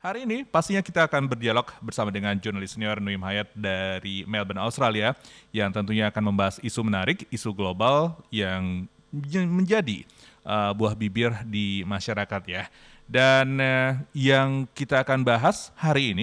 Hari ini pastinya kita akan berdialog bersama dengan jurnalis senior Nuim Hayat dari Melbourne, Australia, yang tentunya akan membahas isu menarik, isu global yang menjadi buah bibir di masyarakat ya. Dan yang kita akan bahas hari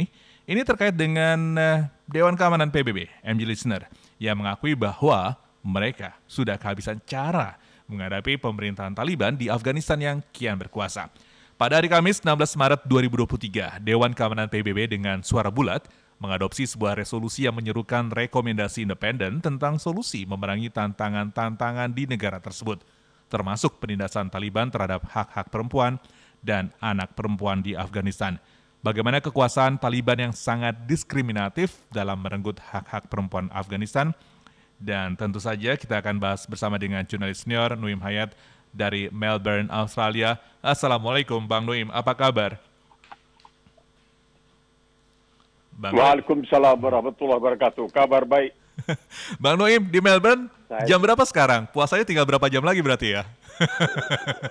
ini terkait dengan Dewan Keamanan PBB, MJ Listener, yang mengakui bahwa mereka sudah kehabisan cara menghadapi pemerintahan Taliban di Afghanistan yang kian berkuasa. Pada hari Kamis 16 Maret 2023, Dewan Keamanan PBB dengan suara bulat mengadopsi sebuah resolusi yang menyerukan rekomendasi independen tentang solusi memerangi tantangan-tantangan di negara tersebut, termasuk penindasan Taliban terhadap hak-hak perempuan dan anak perempuan di Afghanistan. Bagaimana kekuasaan Taliban yang sangat diskriminatif dalam merenggut hak-hak perempuan Afghanistan. Dan tentu saja kita akan bahas bersama dengan jurnalis senior Nuim Hayat dari Melbourne, Australia. Assalamualaikum Bang Nuim, apa kabar? Waalaikumsalam warahmatullahi wabarakatuh. Kabar baik. Bang Nuim di Melbourne, jam berapa sekarang? Puasanya tinggal berapa jam lagi berarti ya?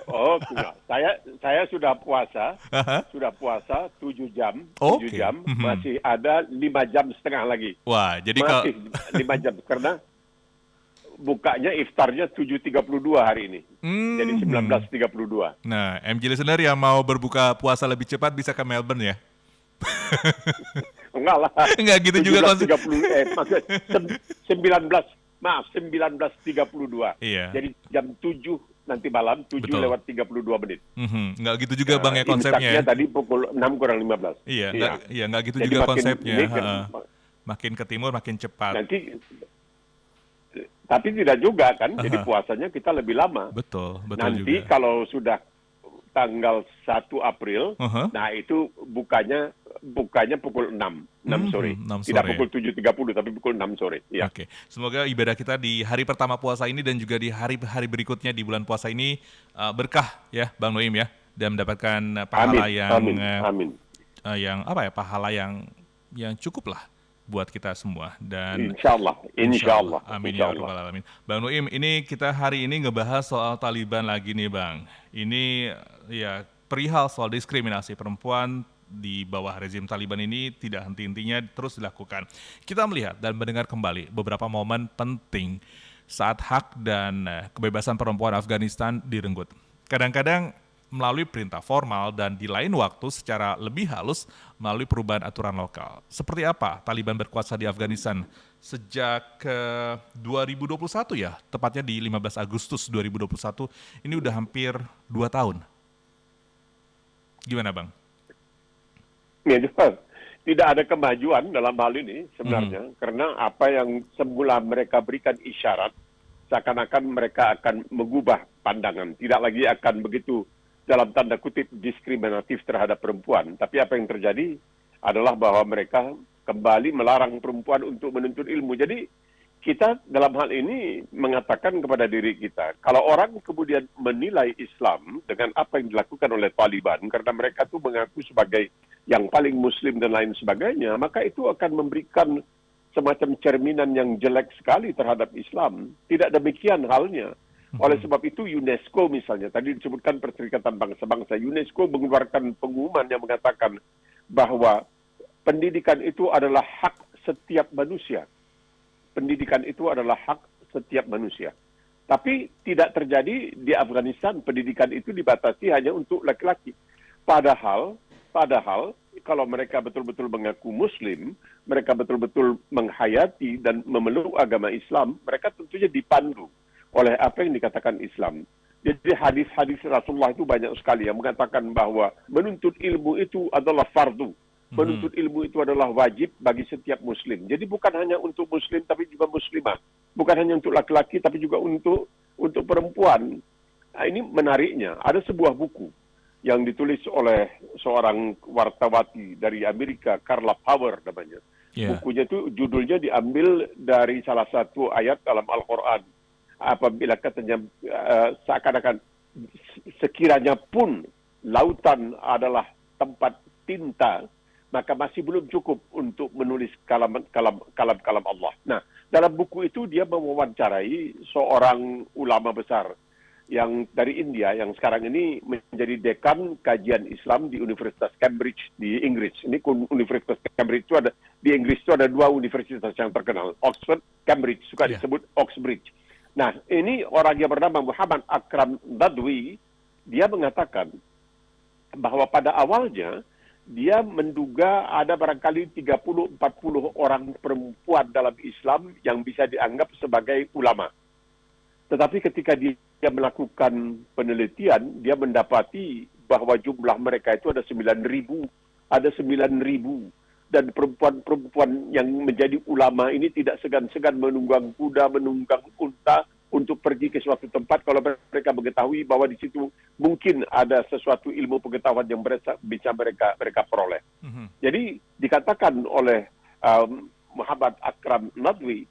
Oh, enggak. Saya sudah puasa, sudah puasa 7 jam, 7 jam, masih ada 5 jam setengah lagi. Wah, jadi masih 5 jam karena bukanya iftarnya 7.32 hari ini. Jadi 19.32. Nah, MJ Listener yang mau berbuka puasa lebih cepat bisa ke Melbourne ya? Enggak lah. Enggak gitu juga konsep. 19.32. Iya. Jadi jam 7 nanti malam, 7 Betul. lewat 32 menit. Enggak gitu juga Bang ya konsepnya. Tadi pukul 6 kurang 15. Iya, enggak gitu jadi juga makin konsepnya. Kan, makin ke timur makin cepat. Tapi tidak juga kan, jadi puasanya kita lebih lama. Betul nanti juga. Kalau sudah tanggal 1 April, nah itu bukanya pukul 6 sore. 6 Tidak sore. pukul 7.30 tapi pukul 6 sore. Ya. Oke. Semoga ibadah kita di hari pertama puasa ini dan juga di hari-hari berikutnya di bulan puasa ini berkah ya Bang Nuim ya, dan mendapatkan pahala yang pahala yang cukup lah buat kita semua. Dan Insyaallah. Amin ya rabbal alamin. Bang Nuim, ini kita hari ini ngebahas soal Taliban lagi nih Bang. Ini ya perihal soal diskriminasi perempuan di bawah rezim Taliban ini tidak henti-hentinya terus dilakukan. Kita melihat dan mendengar kembali beberapa momen penting saat hak dan kebebasan perempuan Afghanistan direnggut. Kadang-kadang melalui perintah formal dan di lain waktu secara lebih halus melalui perubahan aturan lokal. Seperti apa Taliban berkuasa di Afghanistan sejak 2021 ya, tepatnya di 15 Agustus 2021, ini udah hampir 2 tahun. Gimana Bang? Ya, tidak ada kemajuan dalam hal ini sebenarnya, karena apa yang semula mereka berikan isyarat, seakan-akan mereka akan mengubah pandangan, tidak lagi akan begitu dalam tanda kutip diskriminatif terhadap perempuan. Tapi apa yang terjadi adalah bahwa mereka kembali melarang perempuan untuk menuntut ilmu. Jadi kita dalam hal ini mengatakan kepada diri kita, kalau orang kemudian menilai Islam dengan apa yang dilakukan oleh Taliban, karena mereka itu mengaku sebagai yang paling muslim dan lain sebagainya, maka itu akan memberikan semacam cerminan yang jelek sekali terhadap Islam. Tidak demikian halnya. Oleh sebab itu UNESCO misalnya, tadi disebutkan Perserikatan Bangsa-Bangsa, UNESCO mengeluarkan pengumuman yang mengatakan bahwa pendidikan itu adalah hak setiap manusia. Pendidikan itu adalah hak setiap manusia. Tapi tidak terjadi di Afghanistan, pendidikan itu dibatasi hanya untuk laki-laki. Padahal kalau mereka betul-betul mengaku Muslim, mereka betul-betul menghayati dan memeluk agama Islam, mereka tentunya dipandu oleh apa yang dikatakan Islam. Jadi hadis-hadis Rasulullah itu banyak sekali yang mengatakan bahwa menuntut ilmu itu adalah fardu. Menuntut ilmu itu adalah wajib bagi setiap muslim. Jadi bukan hanya untuk muslim tapi juga muslimah. Bukan hanya untuk laki-laki tapi juga untuk perempuan. Nah, ini menariknya. Ada sebuah buku yang ditulis oleh seorang wartawati dari Amerika, Carla Power namanya. Yeah. Bukunya itu judulnya diambil dari salah satu ayat dalam Al-Quran. Apabila katanya seakan-akan sekiranya pun lautan adalah tempat tinta, maka masih belum cukup untuk menulis kalam Allah. Nah, dalam buku itu dia mewawancarai seorang ulama besar yang dari India yang sekarang ini menjadi dekan kajian Islam di Universitas Cambridge di Inggris. Ini Universitas Cambridge itu ada di Inggris itu ada dua universitas yang terkenal, Oxford, Cambridge, suka disebut Oxbridge. Nah, ini orang yang bernama Muhammad Akram Nadwi, dia mengatakan bahwa pada awalnya dia menduga ada barangkali 30-40 orang perempuan dalam Islam yang bisa dianggap sebagai ulama. Tetapi ketika dia melakukan penelitian, dia mendapati bahwa jumlah mereka itu ada 9.000. Ada 9.000. Dan perempuan-perempuan yang menjadi ulama ini tidak segan-segan menunggang kuda, menunggang unta untuk pergi ke suatu tempat kalau mereka mengetahui bahwa di situ mungkin ada sesuatu ilmu pengetahuan yang bisa mereka peroleh. Jadi dikatakan oleh Muhammad Akram Nadwi,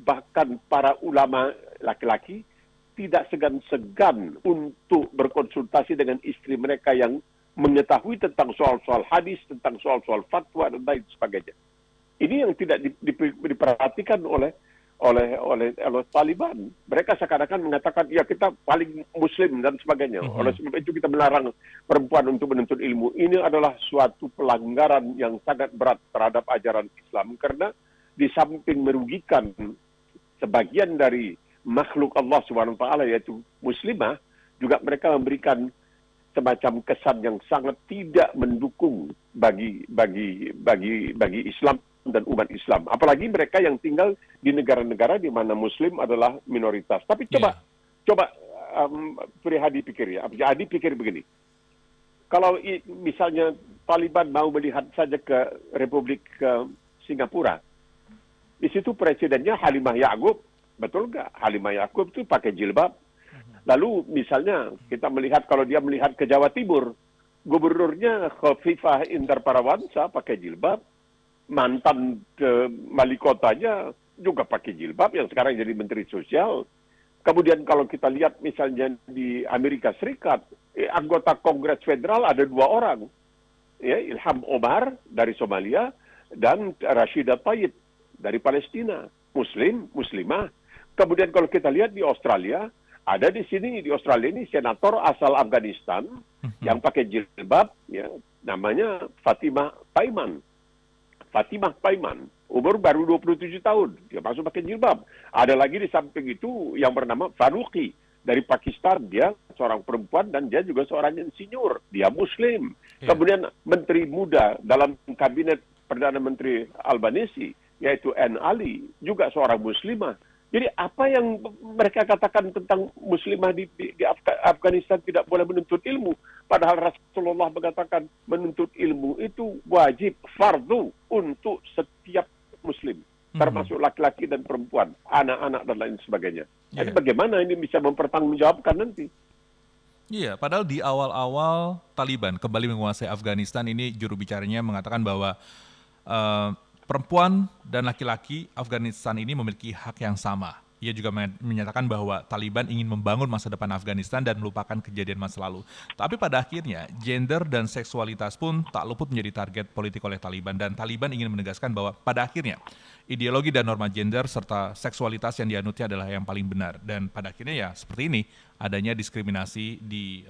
bahkan para ulama laki-laki tidak segan-segan untuk berkonsultasi dengan istri mereka yang mengetahui tentang soal-soal hadis, tentang soal-soal fatwa dan lain sebagainya. Ini yang tidak diperhatikan oleh Taliban. Mereka seakan-akan mengatakan, ya kita paling muslim dan sebagainya. Oleh sebab itu kita melarang perempuan untuk menuntut ilmu. Ini adalah suatu pelanggaran yang sangat berat terhadap ajaran Islam. Karena di samping merugikan sebagian dari makhluk Allah SWT, yaitu muslimah, juga mereka memberikan semacam kesan yang sangat tidak mendukung bagi Islam dan umat Islam. Apalagi mereka yang tinggal di negara-negara di mana Muslim adalah minoritas. Tapi coba Prihadi pikir ya. Adi pikir begini. Kalau misalnya Taliban mau melihat saja ke Republik Singapura, di situ presidennya Halimah Ya'qub, betul nggak? Halimah Ya'qub itu pakai jilbab. Lalu misalnya kita melihat kalau dia melihat ke Jawa Timur, gubernurnya Khofifah Indar Parawansa pakai jilbab. Mantan wali kotanya juga pakai jilbab yang sekarang jadi menteri sosial. Kemudian kalau kita lihat misalnya di Amerika Serikat, anggota Kongres Federal ada 2 orang. Ya, Ilham Omar dari Somalia dan Rashida Tlaib dari Palestina. Muslimah. Kemudian kalau kita lihat di Australia, ada di Australia ini senator asal Afghanistan yang pakai jilbab, ya, namanya Fatimah Paiman, umur baru 27 tahun, dia masuk pakai jilbab. Ada lagi di samping itu yang bernama Faruqi dari Pakistan, dia seorang perempuan dan dia juga seorang insinyur, dia Muslim. Kemudian menteri muda dalam kabinet Perdana Menteri Albanisi, yaitu Anne Ali, juga seorang muslimah. Jadi apa yang mereka katakan tentang muslimah di Afghanistan tidak boleh menuntut ilmu. Padahal Rasulullah mengatakan menuntut ilmu itu wajib, fardu untuk setiap muslim. Termasuk laki-laki dan perempuan, anak-anak dan lain sebagainya. Jadi bagaimana ini bisa mempertanggungjawabkan nanti? Iya, padahal di awal-awal Taliban kembali menguasai Afghanistan ini juru bicaranya mengatakan bahwa perempuan dan laki-laki Afghanistan ini memiliki hak yang sama. Ia juga menyatakan bahwa Taliban ingin membangun masa depan Afghanistan dan melupakan kejadian masa lalu. Tapi pada akhirnya, gender dan seksualitas pun tak luput menjadi target politik oleh Taliban. Dan Taliban ingin menegaskan bahwa pada akhirnya, ideologi dan norma gender serta seksualitas yang dianutnya adalah yang paling benar. Dan pada akhirnya ya seperti ini, adanya diskriminasi di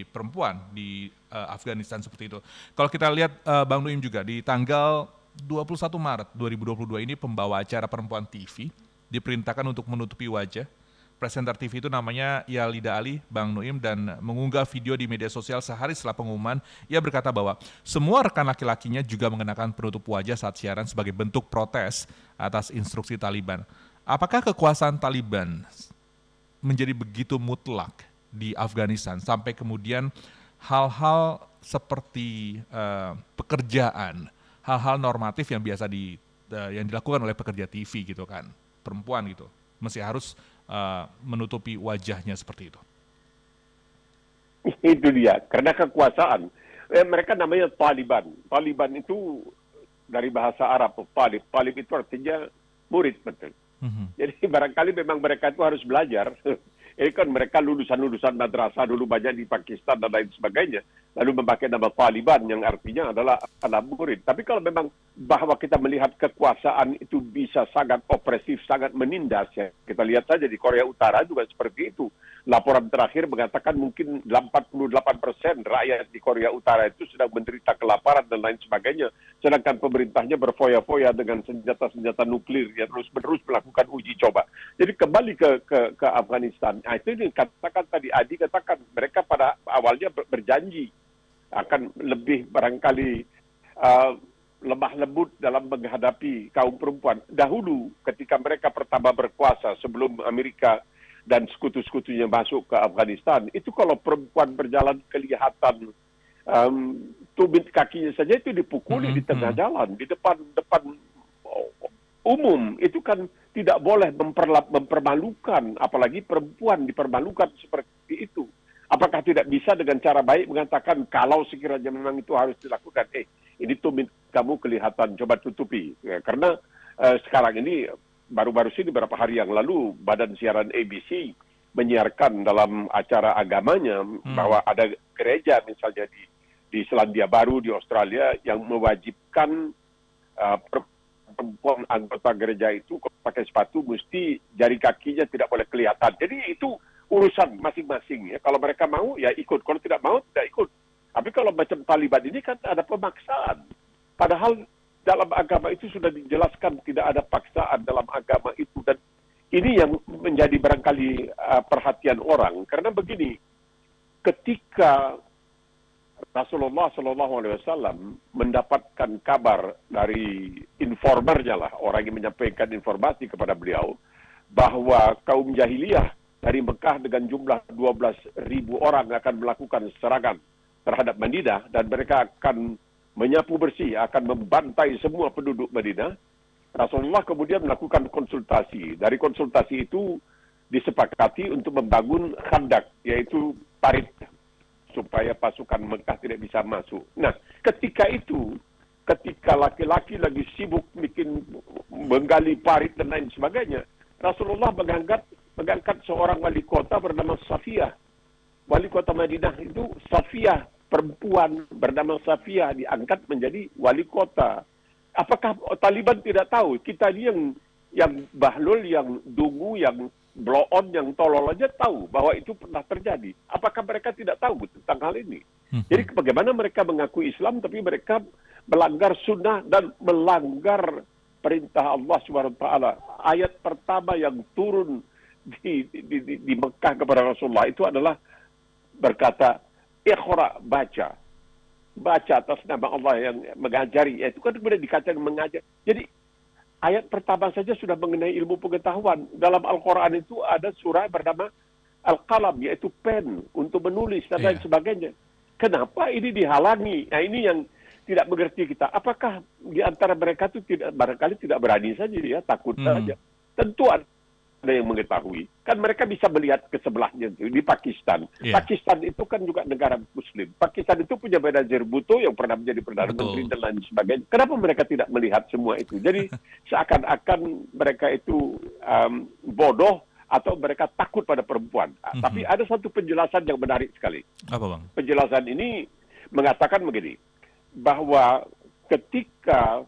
perempuan di Afghanistan seperti itu. Kalau kita lihat Bang Nuim juga, di tanggal 21 Maret 2022 ini pembawa acara perempuan TV diperintahkan untuk menutupi wajah. Presenter TV itu namanya Yalida Ali, Bang Nuim, dan mengunggah video di media sosial sehari setelah pengumuman. Ia berkata bahwa semua rekan laki-lakinya juga mengenakan penutup wajah saat siaran sebagai bentuk protes atas instruksi Taliban. Apakah kekuasaan Taliban menjadi begitu mutlak di Afghanistan sampai kemudian hal-hal seperti pekerjaan, hal-hal normatif yang biasa yang dilakukan oleh pekerja TV gitu kan, perempuan gitu, masih harus menutupi wajahnya seperti itu? Itu dia, karena kekuasaan. Mereka namanya Taliban. Taliban itu dari bahasa Arab, Talib. Talib itu artinya murid, betul. Jadi barangkali memang mereka itu harus belajar. Ini kan mereka lulusan-lulusan madrasah dulu banyak di Pakistan dan lain sebagainya. lalu memakai nama Taliban yang artinya adalah anak murid. Tapi kalau memang bahwa kita melihat kekuasaan itu bisa sangat opresif, sangat menindas, ya. Kita lihat saja di Korea Utara juga seperti itu. Laporan terakhir mengatakan mungkin 88% rakyat di Korea Utara itu sedang menderita kelaparan dan lain sebagainya. Sedangkan pemerintahnya berfoya-foya dengan senjata-senjata nuklir yang terus-menerus melakukan uji coba. Jadi kembali ke Afghanistan. Nah, itu yang katakan tadi, Adi katakan, mereka pada awalnya berjanji akan lebih barangkali lemah lembut dalam menghadapi kaum perempuan. Dahulu ketika mereka pertama berkuasa sebelum Amerika dan sekutu-sekutunya masuk ke Afghanistan, itu kalau perempuan berjalan kelihatan tumit kakinya saja itu dipukuli di tengah jalan, di depan umum. Itu kan tidak boleh mempermalukan, apalagi perempuan dipermalukan seperti itu. Apakah tidak bisa dengan cara baik mengatakan kalau sekiranya memang itu harus dilakukan, ini tumit kamu kelihatan, coba tutupi. Ya, karena sekarang ini baru-baru sini beberapa hari yang lalu badan siaran ABC menyiarkan dalam acara agamanya bahwa ada gereja misalnya di Selandia Baru di Australia yang mewajibkan perempuan anggota gereja itu pakai sepatu mesti jari kakinya tidak boleh kelihatan. Jadi itu urusan masing-masing, ya. Kalau mereka mau ya ikut, kalau tidak mau tidak ikut. Tapi kalau macam Taliban ini kan ada pemaksaan. Padahal dalam agama itu sudah dijelaskan tidak ada paksaan dalam agama itu, dan ini yang menjadi barangkali perhatian orang. Karena begini, ketika Rasulullah SAW mendapatkan kabar dari informernya lah, orang yang menyampaikan informasi kepada beliau, bahwa kaum jahiliyah dari Mekah dengan jumlah 12.000 orang akan melakukan serangan terhadap Madinah, dan mereka akan menyapu bersih, akan membantai semua penduduk Madinah. Rasulullah kemudian melakukan konsultasi. Dari konsultasi itu disepakati untuk membangun khandak, yaitu parit, supaya pasukan Mekah tidak bisa masuk. Nah, ketika itu, ketika laki-laki lagi sibuk menggali parit dan lain sebagainya, Rasulullah mengangkat seorang wali kota bernama Safiyah. Wali kota Madinah itu Safiyah, perempuan bernama Safiyah diangkat menjadi wali kota. Apakah Taliban tidak tahu? Kita ini yang bahlul, yang dungu, yang blow on, yang tolol aja tahu bahwa itu pernah terjadi. Apakah mereka tidak tahu tentang hal ini? Jadi bagaimana mereka mengaku Islam tapi mereka melanggar sunnah dan melanggar perintah Allah SWT. Ayat pertama yang turun di Mekah kepada Rasulullah itu adalah berkata, Iqra, baca atas nama Allah yang mengajari. Itu kan kemudian dikatakan mengajar. Jadi ayat pertama saja sudah mengenai ilmu pengetahuan. Dalam Al-Quran itu ada surah bernama Al-Qalam, yaitu pen untuk menulis dan lain sebagainya. Kenapa ini dihalangi? Nah, ini yang tidak mengerti kita. Apakah di antara mereka itu barangkali tidak berani saja, ya, takut saja. Tentu ada yang mengetahui. Kan mereka bisa melihat ke sebelahnya itu, di Pakistan. Pakistan itu kan juga negara Muslim. Pakistan itu punya Benazir Bhutto yang pernah menjadi Perdana Menteri dan lain sebagainya. Kenapa mereka tidak melihat semua itu? Jadi seakan-akan mereka itu bodoh atau mereka takut pada perempuan. Tapi ada satu penjelasan yang menarik sekali. Apa, Bang? Penjelasan ini mengatakan begini, bahwa ketika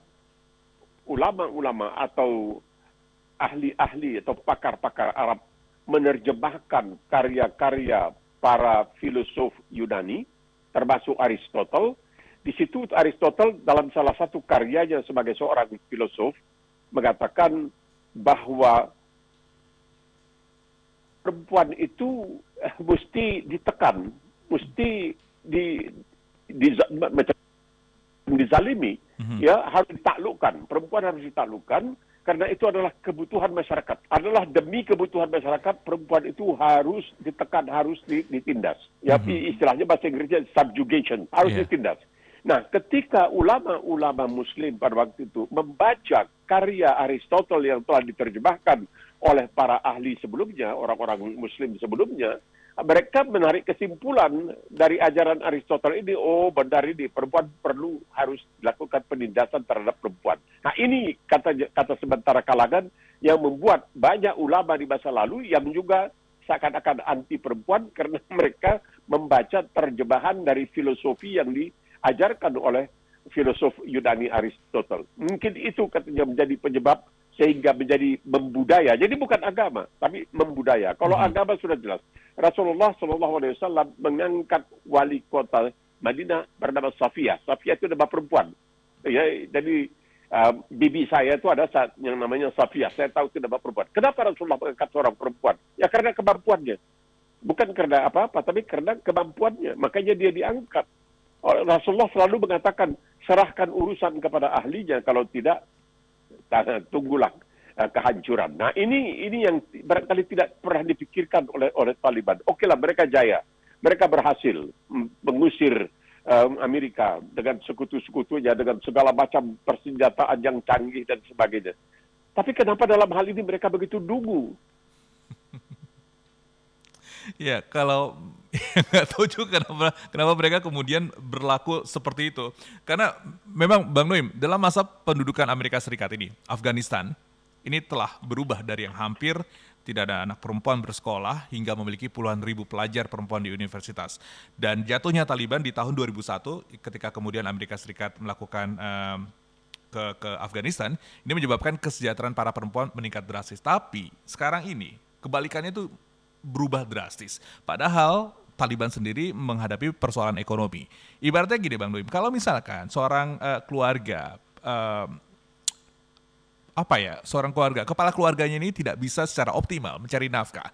ulama-ulama atau ahli-ahli atau pakar-pakar Arab menerjemahkan karya-karya para filosof Yunani, termasuk Aristotle, di situ Aristotle dalam salah satu karyanya sebagai seorang filosof mengatakan bahwa perempuan itu mesti ditekan, mesti dizalimi, ya, harus ditaklukkan. Perempuan harus ditaklukkan karena itu adalah kebutuhan masyarakat. Adalah demi kebutuhan masyarakat, perempuan itu harus ditekan, harus ditindas. Ya, istilahnya bahasa Inggrisnya subjugation, harus ditindas. Nah, ketika ulama-ulama Muslim pada waktu itu membaca karya Aristotle yang telah diterjemahkan oleh para ahli sebelumnya, orang-orang Muslim sebelumnya, mereka menarik kesimpulan dari ajaran Aristotle ini, oh benar ini, perempuan harus dilakukan penindasan terhadap perempuan. Nah, ini kata sementara kalangan yang membuat banyak ulama di masa lalu yang juga seakan-akan anti perempuan karena mereka membaca terjemahan dari filosofi yang diajarkan oleh filosof Yunani Aristotle. Mungkin itu katanya menjadi penyebab sehingga menjadi membudaya. Jadi bukan agama, tapi membudaya. Kalau agama sudah jelas. Rasulullah SAW mengangkat wali kota Madinah bernama Safiyah. Safiyah itu nama perempuan. Ya, jadi bibi saya itu ada yang namanya Safiyah. Saya tahu itu nama perempuan. Kenapa Rasulullah mengangkat seorang perempuan? Ya karena kemampuannya. Bukan karena apa-apa, tapi karena kemampuannya. Makanya dia diangkat. Rasulullah selalu mengatakan, serahkan urusan kepada ahlinya. Kalau tidak, tunggulah kehancuran. Nah ini yang barangkali tidak pernah dipikirkan oleh Taliban. Oke lah, mereka jaya. Mereka berhasil mengusir Amerika dengan sekutu-sekutunya, dengan segala macam persenjataan yang canggih dan sebagainya. Tapi kenapa dalam hal ini mereka begitu dungu? Ya, kalau nggak tahu juga kenapa mereka kemudian berlaku seperti itu. Karena memang Bang Noim, dalam masa pendudukan Amerika Serikat ini, Afghanistan, ini telah berubah dari yang hampir tidak ada anak perempuan bersekolah hingga memiliki puluhan ribu pelajar perempuan di universitas. Dan jatuhnya Taliban di tahun 2001 ketika kemudian Amerika Serikat melakukan ke Afghanistan, ini menyebabkan kesejahteraan para perempuan meningkat drastis. Tapi sekarang ini kebalikannya itu berubah drastis. Padahal Taliban sendiri menghadapi persoalan ekonomi. Ibaratnya gini Bang Noim, kalau misalkan seorang keluarga, kepala keluarganya ini tidak bisa secara optimal mencari nafkah,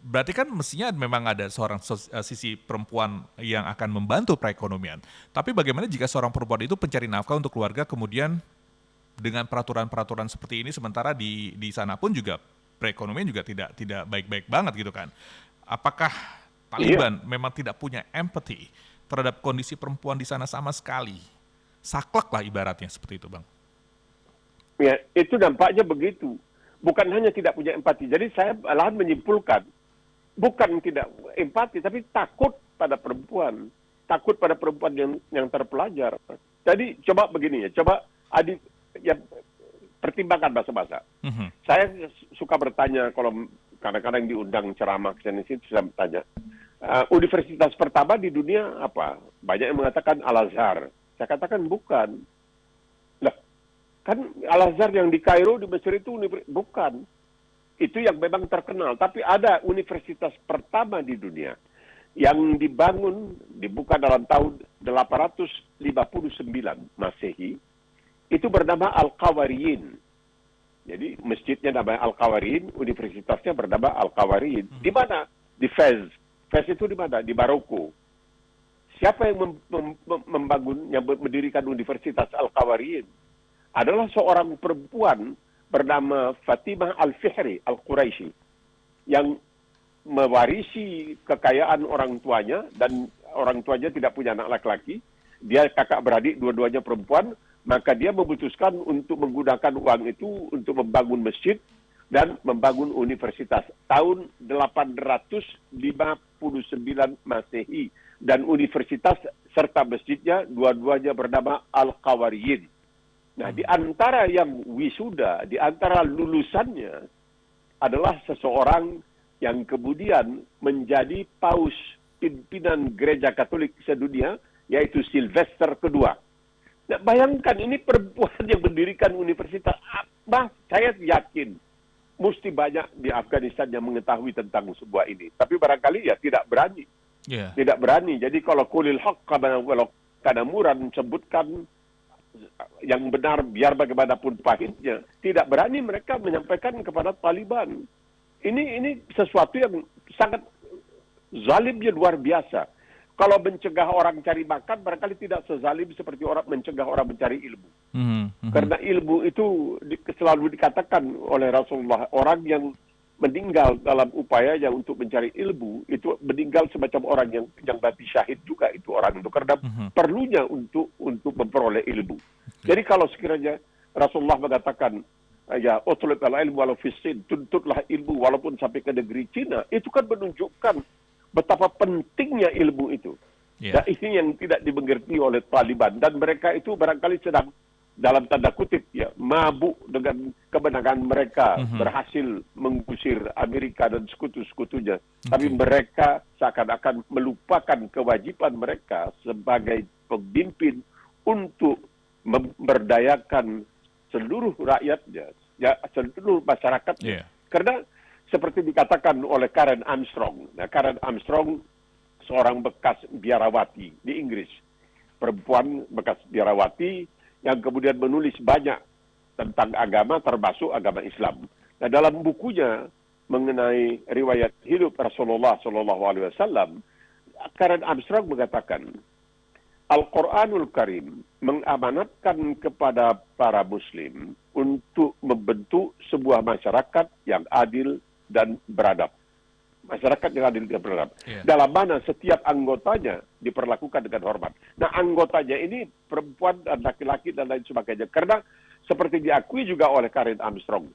berarti kan mestinya memang ada seorang sisi perempuan yang akan membantu perekonomian. Tapi bagaimana jika seorang perempuan itu pencari nafkah untuk keluarga, kemudian dengan peraturan-peraturan seperti ini, sementara di sana pun juga perekonomian juga tidak baik-baik banget gitu kan. Apakah Taliban memang tidak punya empathy terhadap kondisi perempuan di sana sama sekali? Saklek lah ibaratnya seperti itu, Bang. Ya, itu dampaknya begitu. Bukan hanya tidak punya empati. Jadi saya malahan menyimpulkan, bukan tidak empati, tapi takut pada perempuan. Takut pada perempuan yang terpelajar. Jadi coba begini ya, coba adik ya, pertimbangkan bahasa-bahasa. Saya suka bertanya kalau kadang-kadang diundang ceramah ke sini, saya bertanya, universitas pertama di dunia apa? Banyak yang mengatakan Al-Azhar. Saya katakan bukan. Lah, kan Al-Azhar yang di Kairo, di Mesir itu bukan. Itu yang memang terkenal. Tapi ada universitas pertama di dunia yang dibuka dalam tahun 859 Masehi. Itu bernama Al-Qawariyin. Jadi masjidnya namanya Al-Qawariyin, universitasnya bernama Al-Qawariyin. Di mana? Di Fez. Fez itu di mana? Di Maroko. Siapa yang mendirikan Universitas Al-Qawariyin? Adalah seorang perempuan bernama Fatimah Al-Fihri Al-Quraisy yang mewarisi kekayaan orang tuanya, dan orang tuanya tidak punya anak laki-laki. Dia kakak beradik, dua-duanya perempuan. Maka dia memutuskan untuk menggunakan uang itu untuk membangun masjid dan membangun universitas. Tahun 859 Masehi. Dan universitas serta masjidnya dua-duanya bernama Al-Qawariyin. Nah, di antara yang wisuda, di antara lulusannya adalah seseorang yang kemudian menjadi paus pimpinan gereja Katolik sedunia, yaitu Sylvester kedua. Nah, bayangkan ini perempuan yang mendirikan universitas. Saya yakin mesti banyak di Afghanistan yang mengetahui tentang sebuah ini. Tapi barangkali ya tidak berani. Tidak berani. Jadi kalau kulil haq kana muran, sebutkan yang benar biar bagaimanapun pahitnya. Tidak berani mereka menyampaikan kepada Taliban. Ini sesuatu yang sangat zalimnya luar biasa. Kalau mencegah orang cari makan, barangkali tidak sezalim seperti orang mencegah orang mencari ilmu. Karena ilmu itu selalu dikatakan oleh Rasulullah, orang yang meninggal dalam upayanya untuk mencari ilmu, itu meninggal semacam orang yang mati syahid juga itu orang itu. Karena perlunya untuk memperoleh ilmu. Jadi kalau sekiranya Rasulullah mengatakan, ya, utlub al-ilmu walau fissin, tuntutlah ilmu walaupun sampai ke negeri Cina, itu kan menunjukkan betapa pentingnya ilmu itu. Dan ini yang tidak dimengerti oleh Taliban. Dan mereka itu barangkali sedang dalam tanda kutip ya mabuk dengan kemenangan mereka, berhasil mengusir Amerika dan sekutu-sekutunya. Tapi mereka seakan-akan melupakan kewajiban mereka sebagai pemimpin untuk memberdayakan seluruh rakyatnya, ya, seluruh masyarakatnya. Karena seperti dikatakan oleh Karen Armstrong. Nah, Karen Armstrong seorang bekas biarawati di Inggris, perempuan bekas biarawati yang kemudian menulis banyak tentang agama, termasuk agama Islam. Nah, dalam bukunya mengenai riwayat hidup Rasulullah SAW, Karen Armstrong mengatakan, Al-Quranul Karim mengamanatkan kepada para Muslim untuk membentuk sebuah masyarakat yang adil dan beradab. Masyarakat yang adil dan beradab. Dalam mana setiap anggotanya diperlakukan dengan hormat. Nah, anggotanya ini perempuan dan laki-laki dan lain sebagainya. Karena seperti diakui juga oleh Karen Armstrong,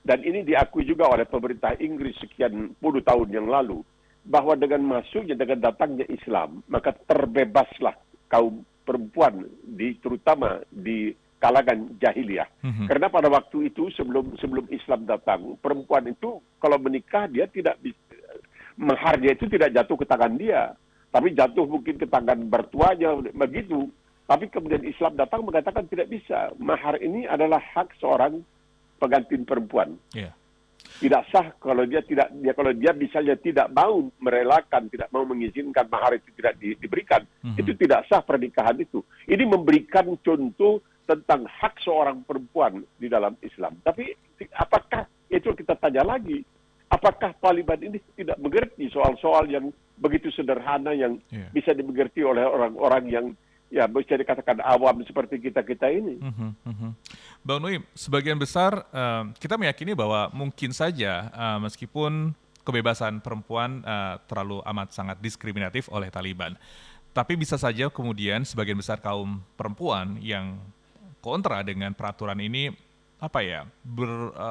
dan ini diakui juga oleh pemerintah Inggris sekian puluh tahun yang lalu, bahwa dengan masuknya, dengan datangnya Islam, maka terbebaslah kaum perempuan, terutama di kalangan jahiliyah. Karena pada waktu itu sebelum Islam datang, perempuan itu kalau menikah dia tidak bisa, maharnya itu tidak jatuh ke tangan dia, tapi jatuh mungkin ke tangan mertuanya, begitu. Tapi kemudian Islam datang mengatakan tidak bisa. Mahar ini adalah hak seorang pengantin perempuan. Tidak sah kalau dia misalnya tidak mau merelakan, tidak mau mengizinkan mahar itu tidak diberikan. Itu tidak sah pernikahan itu. Ini memberikan contoh tentang hak seorang perempuan di dalam Islam. Tapi apakah itu kita tanya lagi? Apakah Taliban ini tidak mengerti soal-soal yang begitu sederhana yang bisa dimengerti oleh orang-orang yang ya bisa dikatakan awam seperti kita-kita ini? Bang Nuim, sebagian besar kita meyakini bahwa mungkin saja meskipun kebebasan perempuan terlalu amat sangat diskriminatif oleh Taliban, tapi bisa saja kemudian sebagian besar kaum perempuan yang kontra dengan peraturan ini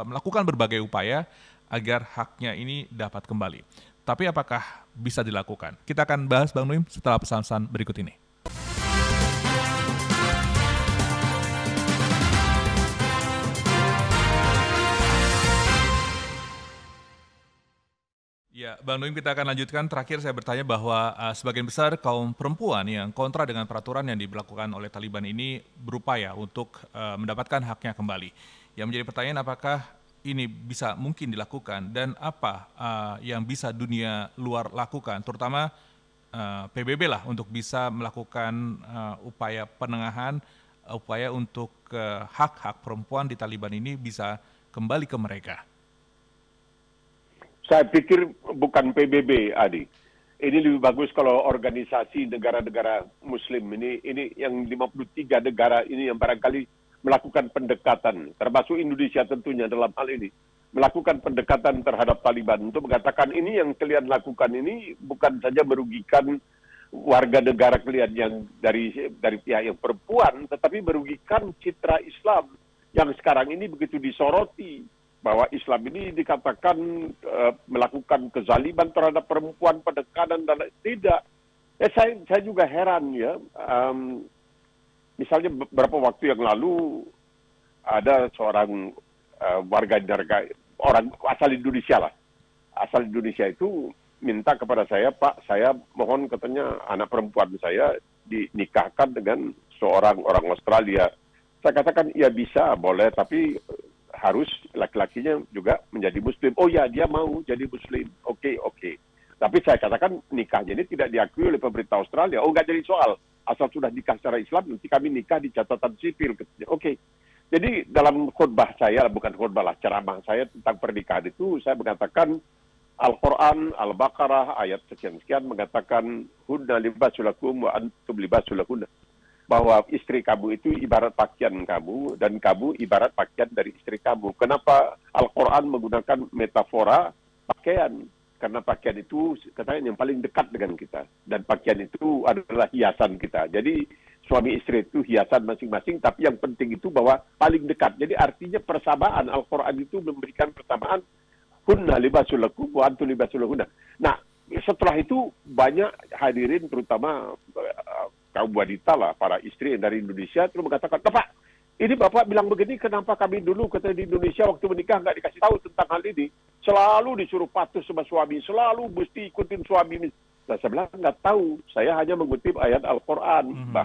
melakukan berbagai upaya agar haknya ini dapat kembali. Tapi apakah bisa dilakukan? Kita akan bahas Bang Nuim setelah pesan-pesan berikut ini. Ya, Bang Nuim, kita akan lanjutkan. Terakhir saya bertanya bahwa sebagian besar kaum perempuan yang kontra dengan peraturan yang diberlakukan oleh Taliban ini berupaya untuk mendapatkan haknya kembali. Yang menjadi pertanyaan, apakah ini bisa mungkin dilakukan dan apa yang bisa dunia luar lakukan, terutama PBB lah, untuk bisa melakukan upaya penengahan, upaya untuk hak-hak perempuan di Taliban ini bisa kembali ke mereka. Saya pikir bukan PBB, Adi. Ini lebih bagus kalau organisasi negara-negara Muslim ini yang 53 negara ini yang barangkali melakukan pendekatan, termasuk Indonesia tentunya dalam hal ini, melakukan pendekatan terhadap Taliban untuk mengatakan ini yang kalian lakukan ini bukan saja merugikan warga negara kalian yang dari pihak yang perempuan, tetapi merugikan citra Islam yang sekarang ini begitu disoroti, bahwa Islam ini dikatakan melakukan kezaliman terhadap perempuan, penekanan dan tidak. Saya juga heran ya. Misalnya beberapa waktu yang lalu ada seorang warga negara, orang asal Indonesia lah. Asal Indonesia itu minta kepada saya, Pak, saya mohon katanya anak perempuan saya dinikahkan dengan seorang orang Australia. Saya katakan, ya bisa, boleh, tapi harus laki-lakinya juga menjadi Muslim. Oh ya, dia mau jadi Muslim. Oke. Tapi saya katakan nikahnya ini tidak diakui oleh pemerintah Australia. Oh, nggak jadi soal. Asal sudah nikah secara Islam, nanti kami nikah di catatan sipil. Oke. Jadi dalam khutbah saya, bukan khutbah lah, ceramah saya tentang pernikahan itu, saya mengatakan Al-Quran, Al-Baqarah, ayat sekian-sekian mengatakan hunna libasul lakum wa antum libasul lahunna. Bahwa istri kamu itu ibarat pakaian kamu, dan kamu ibarat pakaian dari istri kamu. Kenapa Al-Quran menggunakan metafora pakaian? Karena pakaian itu katanya yang paling dekat dengan kita. Dan pakaian itu adalah hiasan kita. Jadi suami istri itu hiasan masing-masing, tapi yang penting itu bahwa paling dekat. Jadi artinya persamaan. Al-Quran itu memberikan persamaan. Hunna libasul lakum wa antum libasul lahunna. Nah, setelah itu banyak hadirin, terutama kaum wanita lah, para istri yang dari Indonesia, terus mengatakan, Pak, Ini Bapak bilang begini, kenapa kami dulu kata di Indonesia waktu menikah nggak dikasih tahu tentang hal ini? Selalu disuruh patuh sama suami, selalu mesti ikutin suami. Nah, saya bilang nggak tahu, saya hanya mengutip ayat Al-Quran.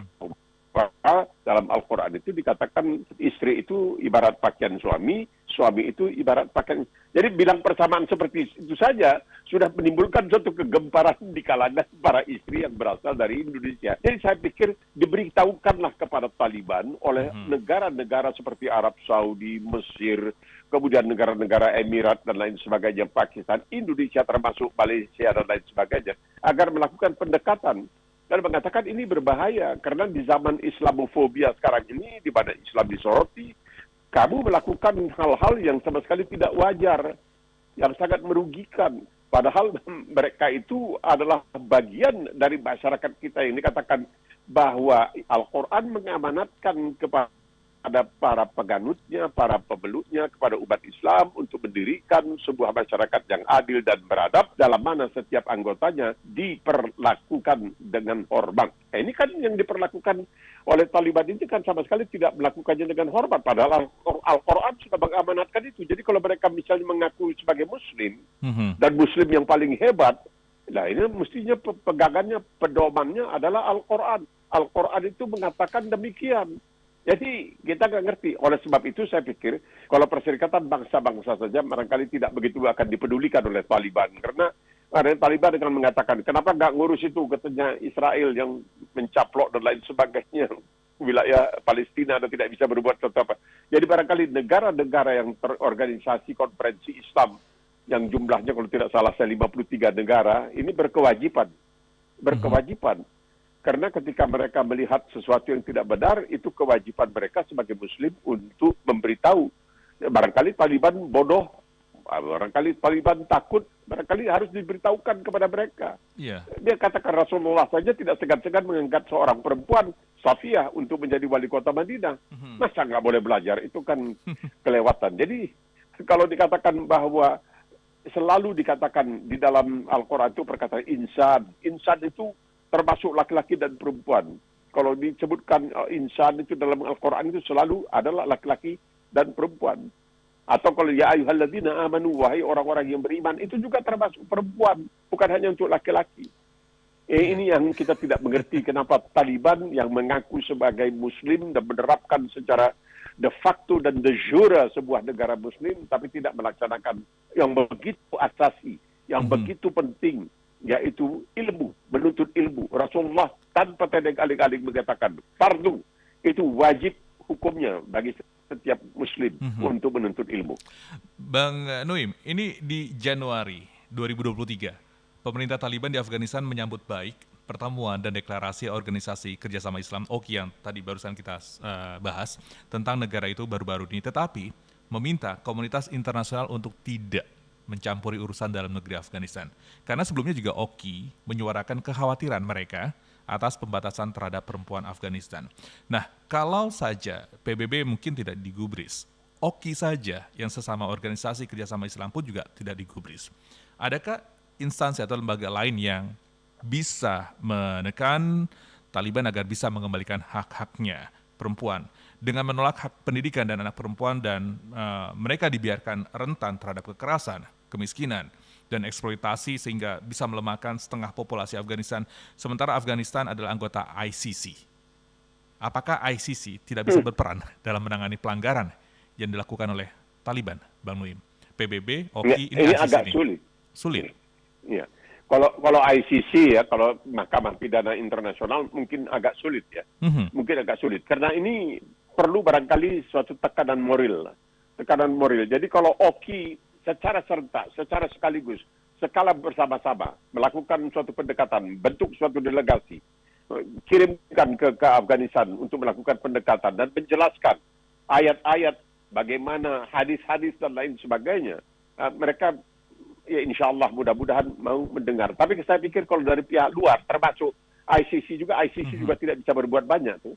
Bahwa dalam Al-Quran itu dikatakan istri itu ibarat pakaian suami, suami itu ibarat pakaian. Jadi bilang persamaan seperti itu saja sudah menimbulkan suatu kegemparan di kalangan para istri yang berasal dari Indonesia. Jadi saya pikir diberitahukanlah kepada Taliban oleh negara-negara seperti Arab Saudi, Mesir, kemudian negara-negara Emirat dan lain sebagainya, Pakistan, Indonesia termasuk Malaysia dan lain sebagainya, agar melakukan pendekatan dan mengatakan ini berbahaya karena di zaman Islamofobia sekarang ini, di mana Islam disoroti, kamu melakukan hal-hal yang sama sekali tidak wajar, yang sangat merugikan. Padahal mereka itu adalah bagian dari masyarakat kita yang dikatakan bahwa Al-Quran mengamanatkan kepada para peganutnya, para pemeluknya, kepada umat Islam untuk mendirikan sebuah masyarakat yang adil dan beradab, dalam mana setiap anggotanya diperlakukan dengan hormat. Ini kan yang diperlakukan oleh Taliban ini kan sama sekali tidak melakukannya dengan hormat, padahal Al-Quran sudah mengamanatkan itu. Jadi kalau mereka misalnya mengaku sebagai Muslim, dan Muslim yang paling hebat, nah ini mestinya pegangannya, pedomannya adalah Al-Quran. Al-Quran itu mengatakan demikian. Jadi kita nggak ngerti. Oleh sebab itu saya pikir kalau perserikatan bangsa-bangsa saja barangkali tidak begitu akan dipedulikan oleh Taliban. Karena Taliban dengan mengatakan kenapa nggak ngurus itu katanya Israel yang mencaplok dan lain sebagainya wilayah Palestina dan tidak bisa berbuat sesuatu apa. Jadi barangkali negara-negara yang terorganisasi konferensi Islam yang jumlahnya kalau tidak salah 53 negara ini berkewajiban. Karena ketika mereka melihat sesuatu yang tidak benar, itu kewajiban mereka sebagai Muslim untuk memberitahu. Barangkali Taliban bodoh, barangkali Taliban takut, barangkali harus diberitahukan kepada mereka. Yeah. Dia katakan Rasulullah saja tidak segan-segan mengangkat seorang perempuan, Safiyah, untuk menjadi wali kota Madinah. Masa nggak boleh belajar? Itu kan kelewatan. Jadi kalau dikatakan bahwa selalu dikatakan di dalam Al-Quran itu perkataan insan. Insan itu termasuk laki-laki dan perempuan. Kalau disebutkan insan itu dalam Al-Quran itu selalu adalah laki-laki dan perempuan. Atau kalau ya ayyuhalladzina amanu, wahai orang-orang yang beriman, itu juga termasuk perempuan, bukan hanya untuk laki-laki. Ini yang kita tidak mengerti kenapa Taliban yang mengaku sebagai Muslim dan menerapkan secara de facto dan de jure sebuah negara Muslim, tapi tidak melaksanakan yang begitu asasi, yang begitu penting, yaitu ilmu, menuntut ilmu. Rasulullah tanpa tedeng aling-aling mengatakan, fardu, itu wajib hukumnya bagi setiap Muslim untuk menuntut ilmu. Bang Nuim, ini di Januari 2023, pemerintah Taliban di Afghanistan menyambut baik pertemuan dan deklarasi Organisasi Kerjasama Islam OKI yang tadi barusan kita bahas tentang negara itu baru-baru ini, tetapi meminta komunitas internasional untuk tidak mencampuri urusan dalam negeri Afghanistan. Karena sebelumnya juga OKI menyuarakan kekhawatiran mereka atas pembatasan terhadap perempuan Afghanistan. Nah, kalau saja PBB mungkin tidak digubris, OKI saja yang sesama organisasi kerjasama Islam pun juga tidak digubris. Adakah instansi atau lembaga lain yang bisa menekan Taliban agar bisa mengembalikan hak-haknya perempuan dengan menolak hak pendidikan dan anak perempuan dan mereka dibiarkan rentan terhadap kekerasan, kemiskinan, dan eksploitasi sehingga bisa melemahkan setengah populasi Afghanistan, sementara Afghanistan adalah anggota ICC. Apakah ICC tidak bisa berperan dalam menangani pelanggaran yang dilakukan oleh Taliban, Bang Nuim? PBB, OKI, ini ICC agak ini. Sulit. Ya. Kalau ICC ya, kalau Mahkamah Pidana Internasional mungkin agak sulit ya. Mungkin agak sulit. Karena ini perlu barangkali suatu tekanan moral. Jadi kalau OKI secara serentak, secara sekaligus, skala bersama-sama, melakukan suatu pendekatan, bentuk suatu delegasi, kirimkan ke Afghanistan untuk melakukan pendekatan dan menjelaskan ayat-ayat, bagaimana hadis-hadis dan lain sebagainya, mereka ya insya Allah mudah-mudahan mau mendengar. Tapi saya pikir kalau dari pihak luar, termasuk ICC juga tidak bisa berbuat banyak tuh.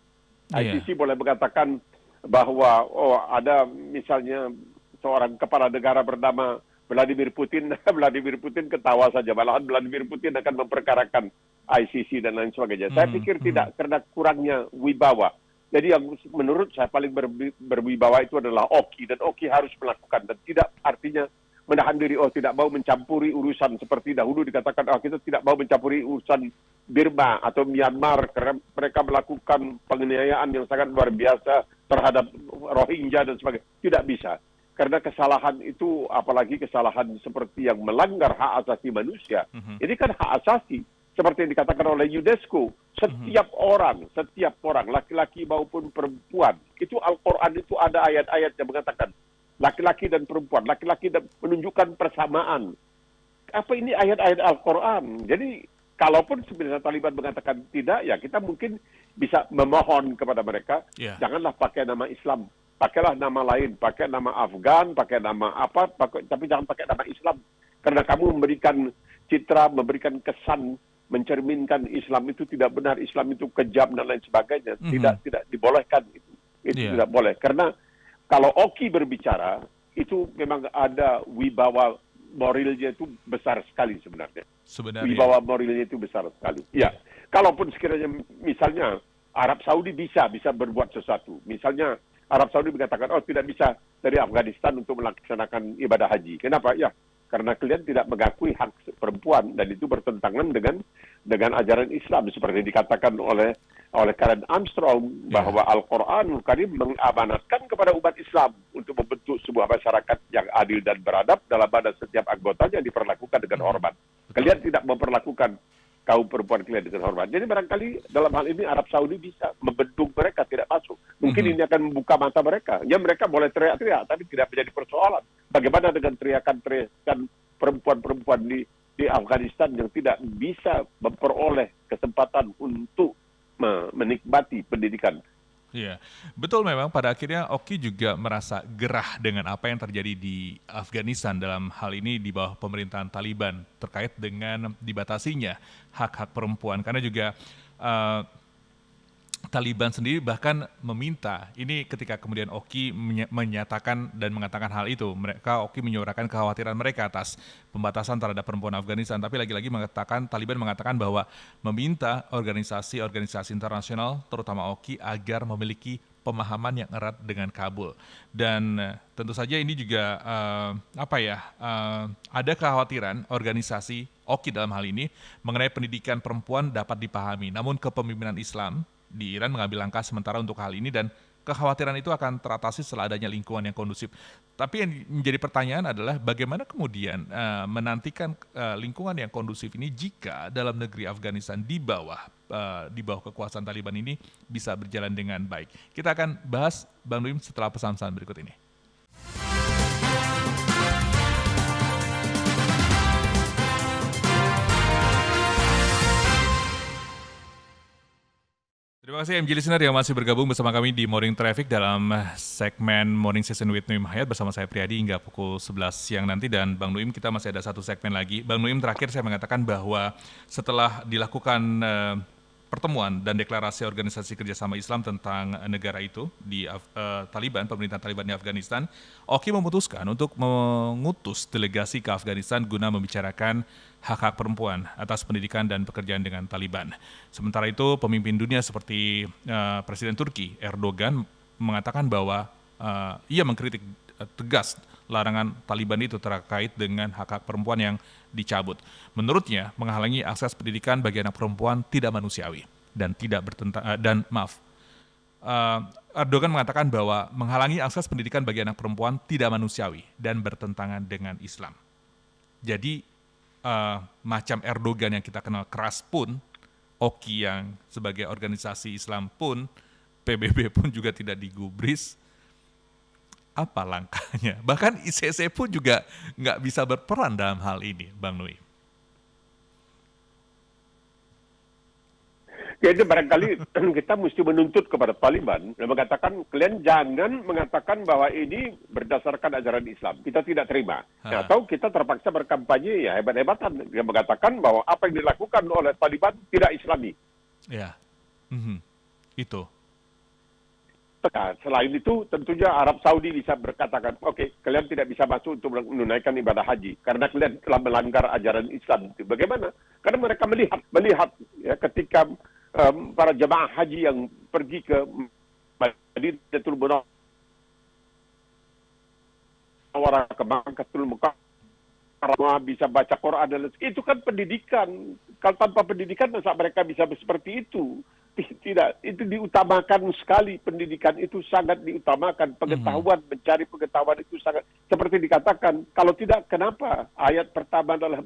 ICC boleh mengatakan bahwa ada misalnya seorang kepala negara bernama Vladimir Putin ketawa saja, malahan Vladimir Putin akan memperkarakan ICC dan lain sebagainya. Saya pikir tidak, karena kurangnya wibawa Jadi yang menurut saya paling berwibawa itu adalah Oki, dan Oki harus melakukan, dan tidak artinya menahan diri, tidak mau mencampuri urusan seperti dahulu dikatakan, kita tidak mau mencampuri urusan Burma atau Myanmar karena mereka melakukan penganiayaan yang sangat luar biasa terhadap Rohingya dan sebagainya. Tidak bisa. Karena kesalahan itu, apalagi kesalahan seperti yang melanggar hak asasi manusia, ini kan hak asasi. Seperti yang dikatakan oleh UNESCO, setiap orang, laki-laki maupun perempuan, itu Al-Quran itu ada ayat-ayat yang mengatakan, laki-laki dan perempuan, laki-laki dan menunjukkan persamaan. Apa ini ayat-ayat Al-Quran? Jadi, kalaupun sebenarnya Taliban mengatakan tidak, ya kita mungkin bisa memohon kepada mereka, janganlah pakai nama Islam. Pakailah nama lain, pakai nama Afgan, pakai nama apa, tapi jangan pakai nama Islam. Karena kamu memberikan citra, memberikan kesan, mencerminkan Islam itu tidak benar, Islam itu kejam dan lain sebagainya. Tidak dibolehkan itu. Itu tidak boleh. Karena kalau Oki berbicara, itu memang ada wibawa moralnya itu besar sekali sebenarnya. Wibawa moralnya itu besar sekali. Ya, kalaupun sekiranya misalnya Arab Saudi bisa berbuat sesuatu. Misalnya Arab Saudi mengatakan, tidak bisa dari Afghanistan untuk melaksanakan ibadah haji. Kenapa? Ya, karena kalian tidak mengakui hak perempuan, dan itu bertentangan dengan ajaran Islam seperti dikatakan oleh Karen Armstrong bahwa Al-Quran Karim mengamanatkan kepada umat Islam untuk membentuk sebuah masyarakat yang adil dan beradab dalam mana setiap anggotanya diperlakukan dengan hormat. Kalian tidak memperlakukan kaum perempuan kalian dengan hormat. Jadi barangkali dalam hal ini Arab Saudi bisa membendung mereka tidak masuk. Mungkin ini akan membuka mata mereka. Ya, mereka boleh teriak-teriak, tapi tidak menjadi persoalan. Bagaimana dengan teriakan-teriakan perempuan-perempuan di Afghanistan yang tidak bisa memperoleh kesempatan untuk menikmati pendidikan? Iya, betul, memang pada akhirnya Oki juga merasa gerah dengan apa yang terjadi di Afghanistan dalam hal ini di bawah pemerintahan Taliban terkait dengan dibatasinya hak-hak perempuan, karena juga Taliban sendiri bahkan meminta, ini ketika kemudian Oki menyatakan dan mengatakan hal itu, Oki menyuarakan kekhawatiran mereka atas pembatasan terhadap perempuan Afghanistan, tapi lagi-lagi Taliban mengatakan bahwa meminta organisasi-organisasi internasional, terutama Oki, agar memiliki pemahaman yang erat dengan Kabul. Dan tentu saja ini juga ada kekhawatiran organisasi Oki dalam hal ini mengenai pendidikan perempuan dapat dipahami, namun kepemimpinan Islam di Iran mengambil langkah sementara untuk hal ini, dan kekhawatiran itu akan teratasi setelah adanya lingkungan yang kondusif. Tapi yang menjadi pertanyaan adalah bagaimana kemudian menantikan lingkungan yang kondusif ini jika dalam negeri Afghanistan di bawah kekuasaan Taliban ini bisa berjalan dengan baik. Kita akan bahas, Bang Nuim, setelah pesan-pesan berikut ini. Terima kasih MG Listener yang masih bergabung bersama kami di Morning Traffic dalam segmen Morning Session with Nuim Hayat bersama saya Priyadi hingga pukul 11 siang nanti. Dan Bang Nuim, kita masih ada satu segmen lagi. Bang Nuim, terakhir saya mengatakan bahwa setelah dilakukan pertemuan dan deklarasi organisasi kerjasama Islam tentang negara itu di Taliban, pemerintahan Taliban di Afghanistan, Oki memutuskan untuk mengutus delegasi ke Afghanistan guna membicarakan hak-hak perempuan atas pendidikan dan pekerjaan dengan Taliban. Sementara itu, pemimpin dunia seperti Presiden Turki Erdogan mengatakan bahwa ia mengkritik tegas larangan Taliban itu terkait dengan hak-hak perempuan yang dicabut. Menurutnya, menghalangi akses pendidikan bagi anak perempuan tidak manusiawi dan tidak Erdogan mengatakan bahwa menghalangi akses pendidikan bagi anak perempuan tidak manusiawi dan bertentangan dengan Islam. Jadi macam Erdogan yang kita kenal keras pun, Oki yang sebagai organisasi Islam pun, PBB pun juga tidak digubris. Apa langkahnya? Bahkan ICC pun juga nggak bisa berperan dalam hal ini, Bang Nui. Jadi barangkali kita mesti menuntut kepada Taliban dan mengatakan, kalian jangan mengatakan bahwa ini berdasarkan ajaran Islam. Kita tidak terima. Atau kita terpaksa berkampanye ya hebat-hebatan yang mengatakan bahwa apa yang dilakukan oleh Taliban tidak Islami. Ya, itu. Nah, selain itu tentunya Arab Saudi bisa berkatakan, oke, kalian tidak bisa masuk untuk menunaikan ibadah haji karena kalian telah melanggar ajaran Islam. Bagaimana? Karena mereka melihat ya, ketika para jemaah haji yang pergi ke Madinatul Munawwarah ke Makkahul Mukarramah, bisa baca Quran dan itu kan pendidikan. Kalau tanpa pendidikan masa mereka bisa seperti itu? Tidak, itu diutamakan sekali. Pendidikan itu sangat diutamakan. Pengetahuan, mencari pengetahuan itu sangat, seperti dikatakan, kalau tidak, kenapa ayat pertama adalah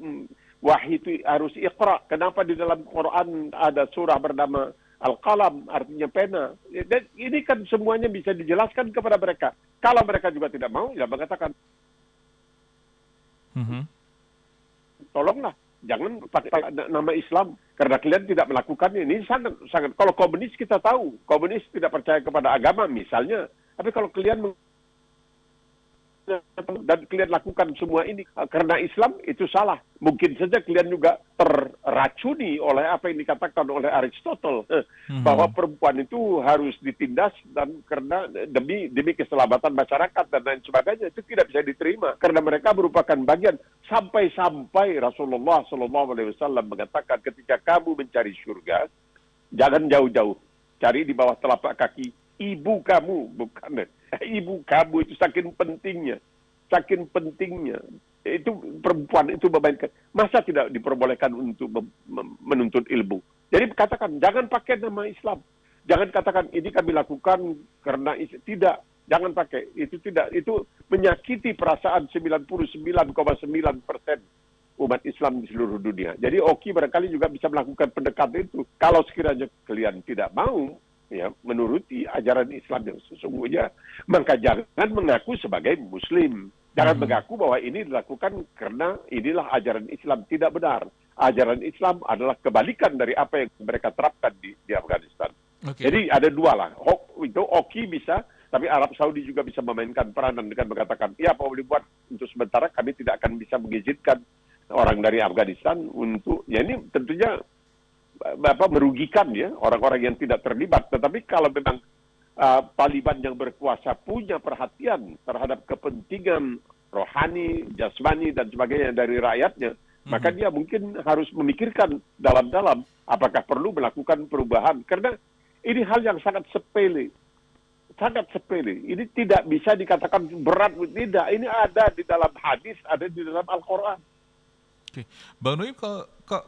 wahyu itu harus Iqra? Kenapa di dalam Quran ada surah bernama Al-Qalam, artinya pena? Dan ini kan semuanya bisa dijelaskan kepada mereka. Kalau mereka juga tidak mau, ya mengatakan, tolonglah, jangan pakai nama Islam karena kalian tidak melakukan ini. Sangat kalau komunis kita tahu, komunis tidak percaya kepada agama misalnya, tapi kalau kalian dan kalian lakukan semua ini karena Islam, itu salah. Mungkin saja kalian juga terracuni oleh apa yang dikatakan oleh Aristotle, bahwa perempuan itu harus ditindas dan karena demi keselamatan masyarakat dan lain sebagainya. Itu tidak bisa diterima karena mereka merupakan bagian, sampai Rasulullah SAW mengatakan, ketika kamu mencari surga, jangan jauh-jauh, cari di bawah telapak kaki ibu kamu, bukan ibu kamu. Itu saking pentingnya itu perempuan itu memainkan. Masa tidak diperbolehkan untuk menuntut ilmu? Jadi katakan, jangan pakai nama Islam, jangan katakan ini kami lakukan karena tidak, jangan pakai itu. Tidak, itu menyakiti perasaan 99,9% umat Islam di seluruh dunia. Jadi Oki barangkali juga bisa melakukan pendekatan itu. Kalau sekiranya kalian tidak mau ya menuruti ajaran Islam yang sesungguhnya, maka jangan mengaku sebagai Muslim. Jangan mengaku bahwa ini dilakukan karena inilah ajaran Islam. Tidak benar. Ajaran Islam adalah kebalikan dari apa yang mereka terapkan di Afghanistan. Okay. Jadi ada dua lah. Itu Oki bisa, tapi Arab Saudi juga bisa memainkan peranan dengan mengatakan, ya apa boleh buat, untuk sementara kami tidak akan bisa mengizinkan orang dari Afghanistan untuk, ya ini tentunya merugikan ya orang-orang yang tidak terlibat. Tetapi kalau memang Taliban yang berkuasa punya perhatian terhadap kepentingan rohani, jasmani dan sebagainya dari rakyatnya, maka dia mungkin harus memikirkan dalam-dalam apakah perlu melakukan perubahan. Karena ini hal yang sangat sepele. Sangat sepele. Ini tidak bisa dikatakan berat. Tidak. Ini ada di dalam hadis, ada di dalam Al-Quran. Oke, Bang Nuim,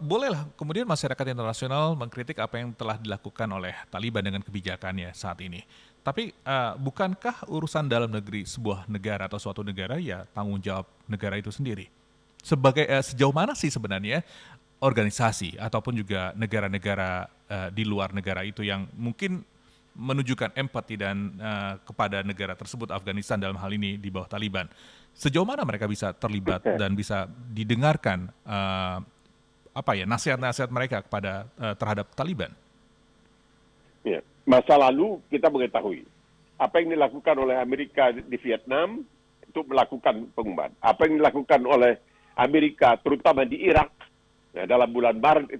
bolehlah kemudian masyarakat internasional mengkritik apa yang telah dilakukan oleh Taliban dengan kebijakannya saat ini. Tapi bukankah urusan dalam negeri sebuah negara atau suatu negara ya tanggung jawab negara itu sendiri? Sejauh mana sih sebenarnya organisasi ataupun juga negara-negara di luar negara itu yang mungkin menunjukkan empati dan kepada negara tersebut, Afghanistan dalam hal ini di bawah Taliban, sejauh mana mereka bisa terlibat dan bisa didengarkan nasihat-nasihat mereka kepada terhadap Taliban? Ya, masa lalu kita mengetahui apa yang dilakukan oleh Amerika di Vietnam untuk melakukan pengumuman, apa yang dilakukan oleh Amerika terutama di Irak ya, dalam bulan Maret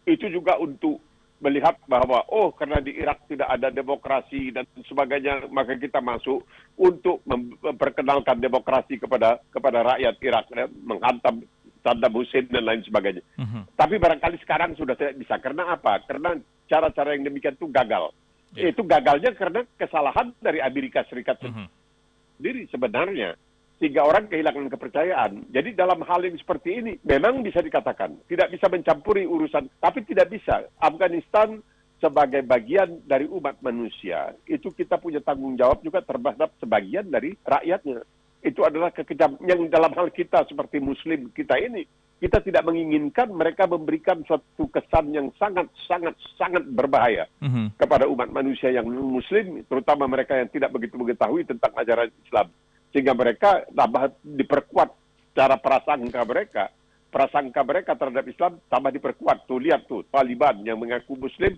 itu juga untuk melihat bahwa karena di Irak tidak ada demokrasi dan sebagainya, maka kita masuk untuk memperkenalkan demokrasi kepada rakyat Irak, menghantam Saddam Hussein dan lain sebagainya. Tapi barangkali sekarang sudah tidak bisa. Karena apa? Karena cara-cara yang demikian itu gagal. Itu gagalnya karena kesalahan dari Amerika Serikat sendiri sebenarnya. Sehingga orang kehilangan kepercayaan. Jadi dalam hal yang seperti ini, memang bisa dikatakan, tidak bisa mencampuri urusan, tapi tidak bisa. Afghanistan sebagai bagian dari umat manusia, itu kita punya tanggung jawab juga terhadap sebagian dari rakyatnya. Itu adalah kekejam yang dalam hal kita seperti Muslim kita ini, kita tidak menginginkan mereka memberikan suatu kesan yang sangat berbahaya kepada umat manusia yang Muslim, terutama mereka yang tidak begitu mengetahui tentang ajaran Islam. Sehingga mereka tambah diperkuat cara prasangka mereka terhadap Islam tambah diperkuat. Tuh lihat tuh Taliban yang mengaku Muslim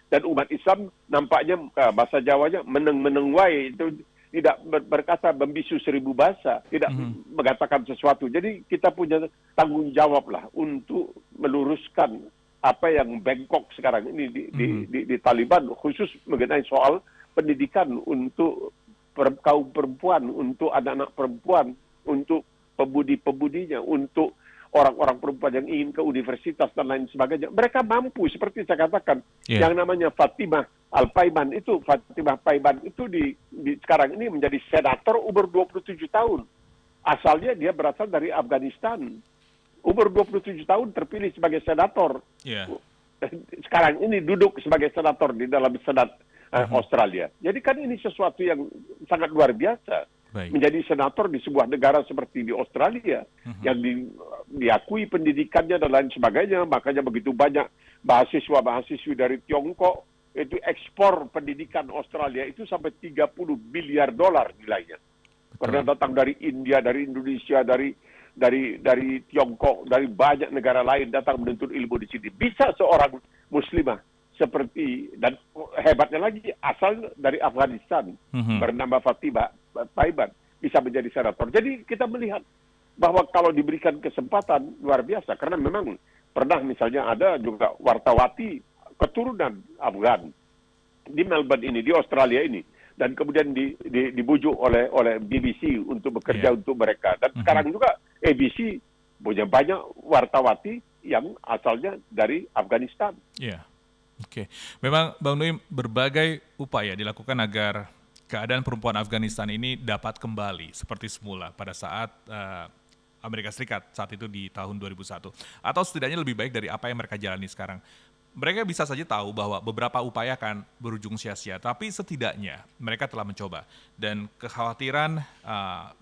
dan umat Islam nampaknya bahasa Jawanya meneng wae, itu tidak berkata membisu seribu bahasa, tidak mengatakan sesuatu. Jadi kita punya tanggung jawab lah untuk meluruskan apa yang bengkok sekarang ini di Taliban, khusus mengenai soal pendidikan untuk kaum perempuan, untuk anak-anak perempuan, untuk pemudi-pemudinya, untuk orang-orang perempuan yang ingin ke universitas dan lain sebagainya. Mereka mampu, seperti saya katakan, Yeah. yang namanya Fatimah Al-Paiban itu, Fatimah Paiban itu sekarang ini menjadi senator umur 27 tahun. Asalnya dia berasal dari Afghanistan. Umur 27 tahun terpilih sebagai senator. Yeah. Sekarang ini duduk sebagai senator di dalam Senat Australia. Jadi kan ini sesuatu yang sangat luar biasa. Baik. Menjadi senator di sebuah negara seperti di Australia yang diakui pendidikannya dan lain sebagainya. Makanya begitu banyak mahasiswa-mahasiswi dari Tiongkok itu ekspor pendidikan Australia itu sampai 30 miliar dolar nilainya. Pernah datang dari India, dari Indonesia, dari Tiongkok, dari banyak negara lain datang menuntut ilmu di sini. Bisa seorang muslimah seperti, dan hebatnya lagi asal dari Afghanistan, bernama Fatimah Paiban, bisa menjadi senator. Jadi kita melihat bahwa kalau diberikan kesempatan luar biasa, karena memang pernah misalnya ada juga wartawati keturunan Afgan di Melbourne ini, di Australia ini, dan kemudian dibujuk oleh BBC untuk bekerja untuk mereka. Dan sekarang juga ABC punya banyak wartawati yang asalnya dari Afghanistan. Iya. Oke. Memang Bang Nuim, berbagai upaya dilakukan agar keadaan perempuan Afghanistan ini dapat kembali seperti semula pada saat Amerika Serikat saat itu di tahun 2001. Atau setidaknya lebih baik dari apa yang mereka jalani sekarang. Mereka bisa saja tahu bahwa beberapa upaya akan berujung sia-sia, tapi setidaknya mereka telah mencoba. Dan kekhawatiran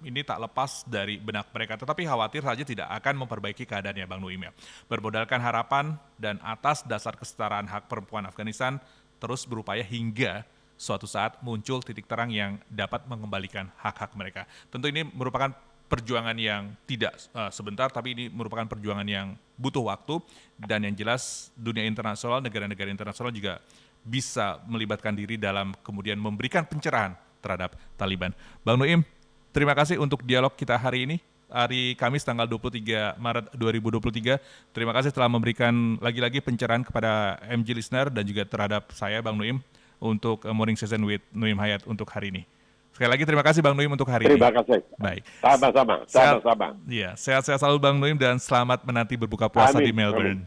ini tak lepas dari benak mereka, tetapi khawatir saja tidak akan memperbaiki keadaannya, Bang Nuim. Bermodalkan harapan dan atas dasar kesetaraan hak perempuan Afghanistan terus berupaya hingga suatu saat muncul titik terang yang dapat mengembalikan hak-hak mereka. Tentu ini merupakan perjuangan yang tidak sebentar, tapi ini merupakan perjuangan yang butuh waktu, dan yang jelas dunia internasional, negara-negara internasional juga bisa melibatkan diri dalam kemudian memberikan pencerahan terhadap Taliban. Bang Nuim, terima kasih untuk dialog kita hari ini, hari Kamis tanggal 23 Maret 2023. Terima kasih telah memberikan lagi-lagi pencerahan kepada MG Listener dan juga terhadap saya, Bang Nuim, untuk Morning Session with Nuim Hayat untuk hari ini. Sekali lagi terima kasih Bang Nuim untuk hari ini. Terima kasih. Baik. Sama-sama. Iya, sehat-sehat selalu Bang Nuim dan selamat menanti berbuka puasa Amin. di Melbourne.